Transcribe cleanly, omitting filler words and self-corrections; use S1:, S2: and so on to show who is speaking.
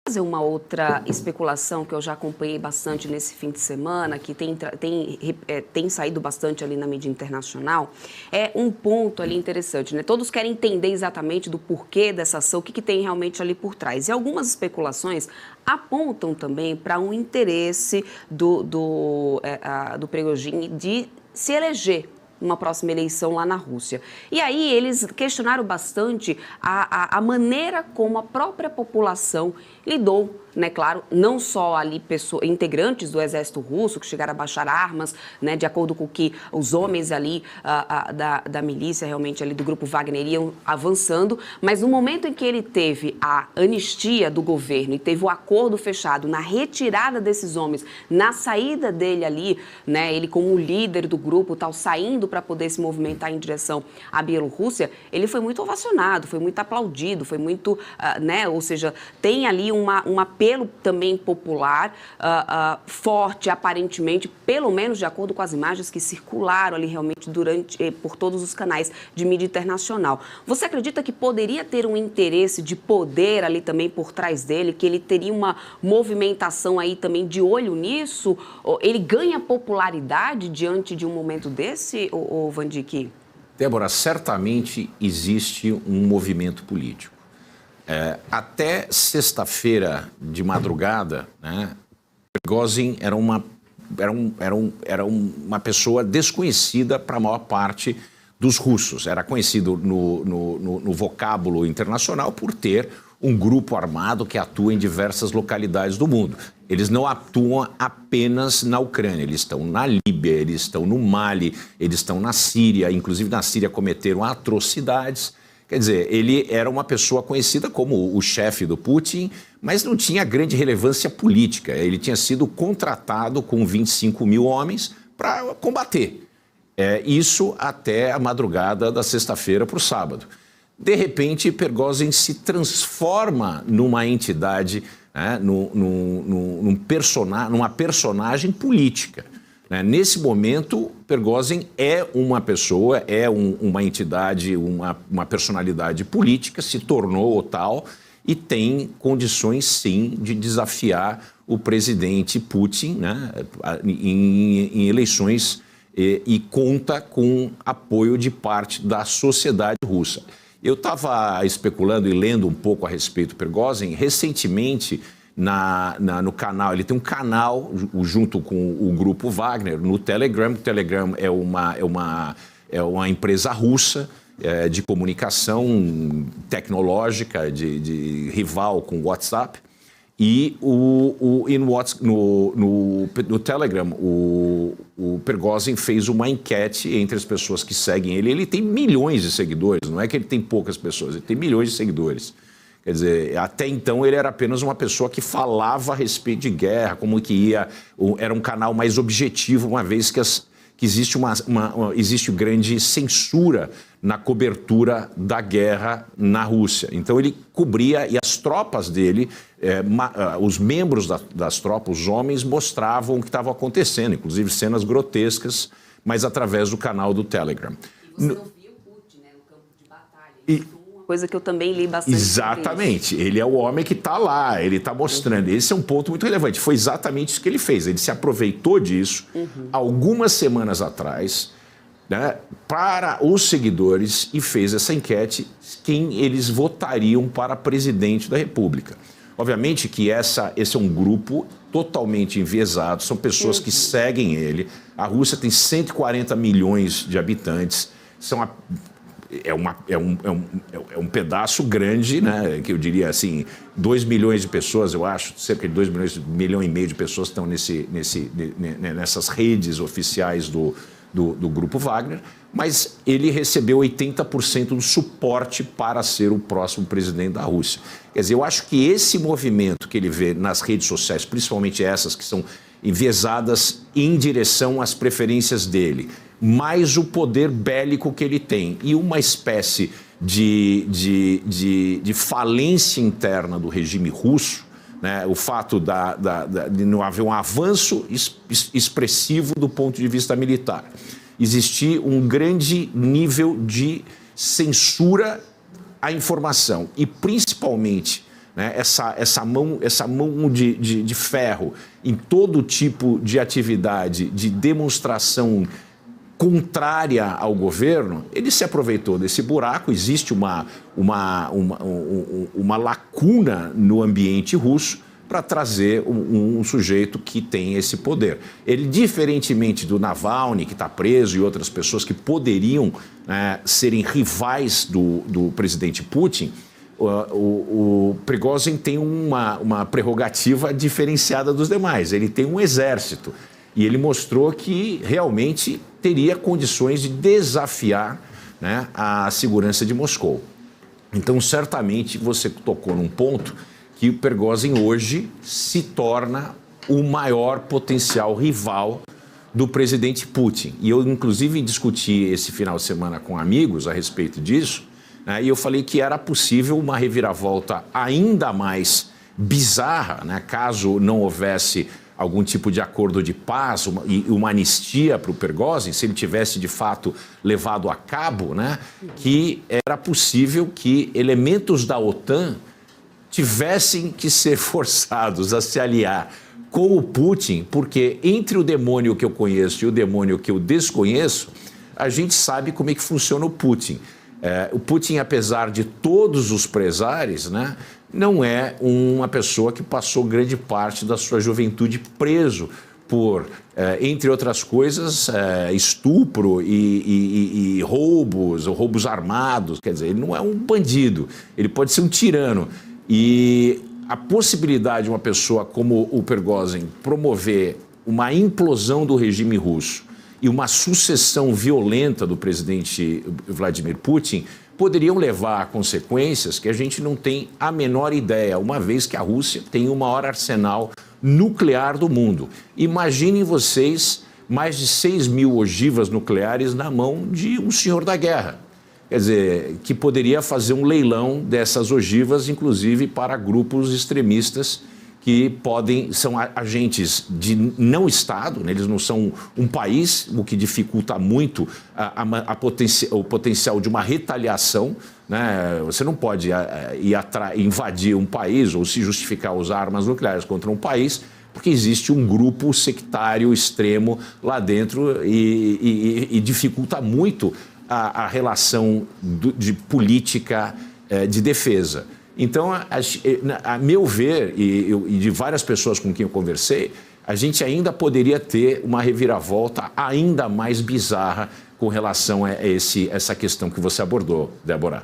S1: Fazer uma outra especulação que eu já acompanhei bastante nesse fim de semana, que tem saído bastante ali na mídia internacional, é um ponto ali interessante, né? Todos querem entender exatamente do porquê dessa ação, o que tem realmente ali por trás. E algumas especulações apontam também para um interesse do Prigozhin de se eleger numa próxima eleição lá na Rússia. E aí eles questionaram bastante a maneira como a própria população lidou, né, claro, não só ali integrantes do exército russo que chegaram a baixar armas, né, de acordo com o que os homens ali da milícia, realmente ali do grupo Wagner iam avançando, mas no momento em que ele teve a anistia do governo e teve o acordo fechado na retirada desses homens, na saída dele ali, né, ele como líder do grupo, tal, saindo para poder se movimentar em direção à Bielorrússia, ele foi muito ovacionado, foi muito aplaudido, foi muito, né, ou seja, tem ali um apelo também popular forte, aparentemente, pelo menos de acordo com as imagens que circularam ali realmente por todos os canais de mídia internacional. Você acredita que poderia ter um interesse de poder ali também por trás dele, que ele teria uma movimentação aí também de olho nisso? Ele ganha popularidade diante de um momento desse, Van Dijk?
S2: Débora, certamente existe um movimento político. Até sexta-feira de madrugada, né, Prigozhin era uma pessoa desconhecida para a maior parte dos russos. Era conhecido no vocábulo internacional por ter um grupo armado que atua em diversas localidades do mundo. Eles não atuam apenas na Ucrânia, eles estão na Líbia, eles estão no Mali, eles estão na Síria, inclusive na Síria cometeram atrocidades. Quer dizer, ele era uma pessoa conhecida como o chefe do Putin, mas não tinha grande relevância política. Ele tinha sido contratado com 25 mil homens para combater. Isso até a madrugada da sexta-feira para o sábado. De repente, Prigozhin se transforma numa entidade, né, numa personagem política. Nesse momento, Prigozhin é uma pessoa, uma entidade, uma personalidade política, se tornou tal e tem condições, sim, de desafiar o presidente Putin, né, em eleições e conta com apoio de parte da sociedade russa. Eu estava especulando e lendo um pouco a respeito do Prigozhin. Recentemente, no canal, ele tem um canal junto com o grupo Wagner no Telegram. O Telegram é uma empresa russa de comunicação tecnológica, de rival com o WhatsApp. E no Telegram, o Prigozhin fez uma enquete entre as pessoas que seguem ele. Ele tem milhões de seguidores, não é que ele tem poucas pessoas, ele tem milhões de seguidores. Quer dizer, até então ele era apenas uma pessoa que falava a respeito de guerra, como que ia... Era um canal mais objetivo, uma vez que existe grande censura na cobertura da guerra na Rússia. Então ele cobria, e as tropas dele, os membros das tropas, os homens, mostravam o que estava acontecendo, inclusive cenas grotescas, mas através do canal do Telegram.
S1: E você não viu o Putin, né, no campo de batalha? Coisa que eu também li bastante.
S2: Exatamente. Ele é o homem que está lá, ele está mostrando. Esse é um ponto muito relevante. Foi exatamente isso que ele fez. Ele se aproveitou disso algumas semanas atrás, né, para os seguidores e fez essa enquete quem eles votariam para presidente da República. Obviamente que esse é um grupo totalmente enviesado, são pessoas que seguem ele. A Rússia tem 140 milhões de habitantes, é um pedaço grande, né? Que eu diria assim, 2 milhões de pessoas, eu acho, cerca de 2 milhões, 1,5 milhão de pessoas estão nessas redes oficiais do Grupo Wagner, mas ele recebeu 80% do suporte para ser o próximo presidente da Rússia. Quer dizer, eu acho que esse movimento que ele vê nas redes sociais, principalmente essas que são enviesadas em direção às preferências dele, mais o poder bélico que ele tem e uma espécie de falência interna do regime russo, né? O fato de não haver um avanço expressivo do ponto de vista militar. Existir um grande nível de censura à informação e, principalmente, né, essa mão de ferro em todo tipo de atividade, de demonstração contrária ao governo, ele se aproveitou desse buraco. Existe uma lacuna no ambiente russo para trazer um sujeito que tem esse poder. Ele, diferentemente do Navalny, que está preso, e outras pessoas que poderiam serem rivais do presidente Putin, o Prigozhin tem uma prerrogativa diferenciada dos demais. Ele tem um exército e ele mostrou que realmente teria condições de desafiar, né, a segurança de Moscou. Então, certamente, você tocou num ponto que o Prigozhin hoje se torna o maior potencial rival do presidente Putin. E eu, inclusive, discuti esse final de semana com amigos a respeito disso, né, e eu falei que era possível uma reviravolta ainda mais bizarra, né, caso não houvesse algum tipo de acordo de paz e uma anistia para o Prigozhin, se ele tivesse de fato levado a cabo, né, que era possível que elementos da OTAN tivessem que ser forçados a se aliar com o Putin, porque entre o demônio que eu conheço e o demônio que eu desconheço, a gente sabe como é que funciona o Putin. O Putin, apesar de todos os pesares, né, não é uma pessoa que passou grande parte da sua juventude preso por, entre outras coisas, estupro e roubos armados. Quer dizer, ele não é um bandido, ele pode ser um tirano. E a possibilidade de uma pessoa como o Prigozhin promover uma implosão do regime russo e uma sucessão violenta do presidente Vladimir Putin poderiam levar a consequências que a gente não tem a menor ideia, uma vez que a Rússia tem o maior arsenal nuclear do mundo. Imaginem vocês mais de 6 mil ogivas nucleares na mão de um senhor da guerra. Quer dizer, que poderia fazer um leilão dessas ogivas, inclusive para grupos extremistas que são agentes de não Estado, né? Eles não são um país, o que dificulta muito o potencial de uma retaliação, né? Você não pode invadir um país ou se justificar usar armas nucleares contra um país, porque existe um grupo sectário extremo lá dentro e dificulta muito a relação de política de defesa. Então, a meu ver, e de várias pessoas com quem eu conversei, a gente ainda poderia ter uma reviravolta ainda mais bizarra com relação a essa questão que você abordou, Débora.